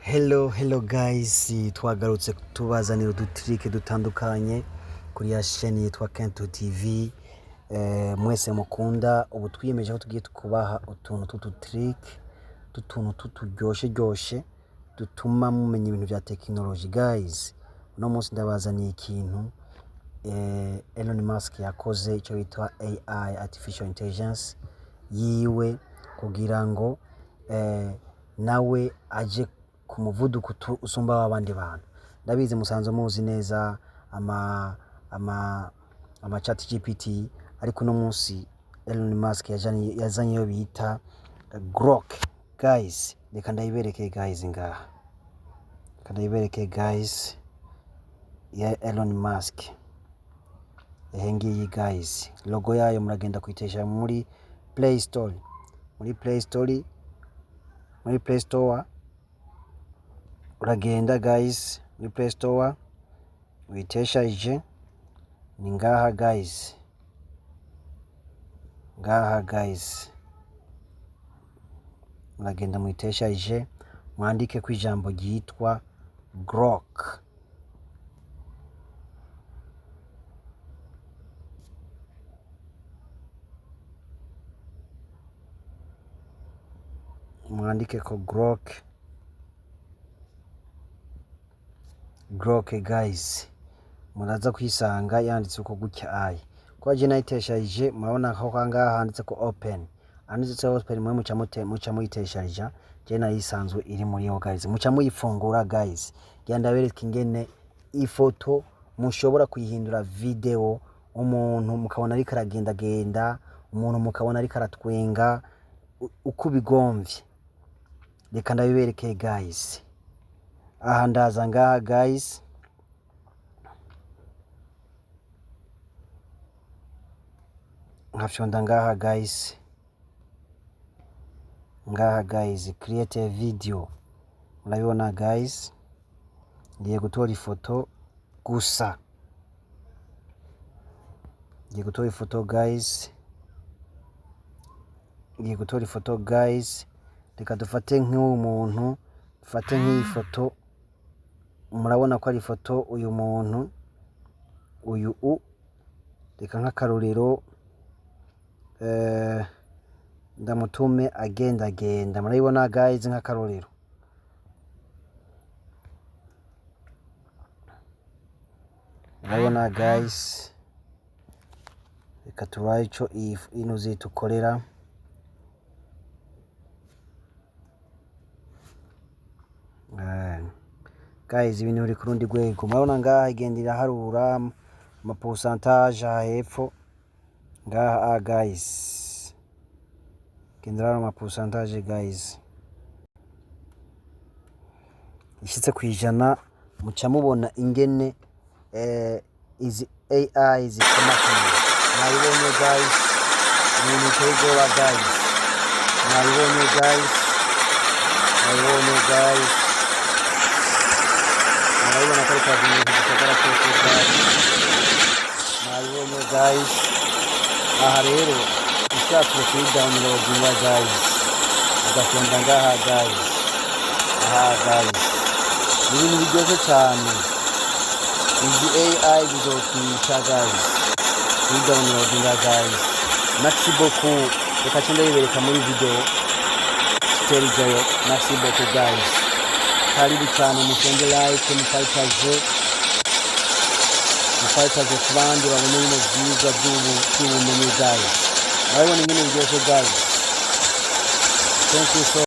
Hello guys, twagarutse tubazanira udutrike dutandukanye kuri ya chaîne yitwa Kento TV. Mwese mukunda, ubu twiyemeje ko tugiye kubaha utuntu tututrike, tuturyoshe dutuma mumenya ibintu bya technology. Guys, uno munsi ndabazaniye ikintu Elon Musk yakoze icyo bita AI, artificial intelligence yiwe, kugira ngo nawe aje ku muvuduko usumba w'abandi bantu. Ndabizi musanzwe muzi neza ama chat GPT, ariko no munsi Elon Musk yazanye yo bita Grok. Guys, reka ndayibereke guys ngaha. Kandayibereke guys ya Elon Musk. Ngiyi guys, logo yayo muragenda kuyitesha muri Play Store. Muri Play Store uragenda guys, muri Play Store uyiteshaje, ni ngaha guys. Ngaha guys muragenda muyiteshaje, mwandike ku ijambo ryitwa Grok. Mwandike ko Grok guys, muraza kwisanga yanditse uko gutya ai. Kwa je nayiteshaje, murabona ko ngaha handitse ko open. Anditse open, mwe muca muyiteshaje. Je nayisanzwe iri muri yo guys, muca muyifungura guys. Genda bereka ingene ifoto mushobora kuyihindura video, umuntu mukabona ari karagenda, umuntu mukabona ari karatwenga uko bigomvye. Reka ndabibereke guys. Aha ndaza ngaha guys, nkafyonda ngaha guys. Ngaha guys, create a video. Murabibona guys, ngiye gutora ifoto gusa. Ngiye gutora ifoto guys. Reka dufate nk'umuntu, dufate nk'iyi foto. Murabona ko ari ifoto uyu muntu uyu reka nk'akarorero ndamutume agenda. Murabibona guys, nk'akarorero. Murabibona guys, reka turaye ico ino zitukorera. Guys, ibintu biri kurundi rwego. Murabona ngaha igenda iraharura ama pourcentage hepfo ngaha guys. Igenda iraharura ama pourcentage guys. Ishitse kwijana, muca mubona ingene izi AI zikomakanye. Mwabibonye guys, ibintu biteye guys. Mwabibonye guys. Murabibona ko ari ibintu bitagara cyose guys. Mwabibonye guys. Aha rero ushatse kuri downloadinga guys, ugafyonda ngaha guys. Aha guys, ibintu biryoshye cyane. Izi AI bizokwica guys. Kuri downloadinga guys. Merci beaucoup. Reka cyenda yibereka muri video terijayo. Merci beaucoup guys. Karibu cyane, musenge like, mufayitaje kubandi babone ibintu byiza by'ubumenyi guys. Murabibona ingene biryoshye guys. Thank you so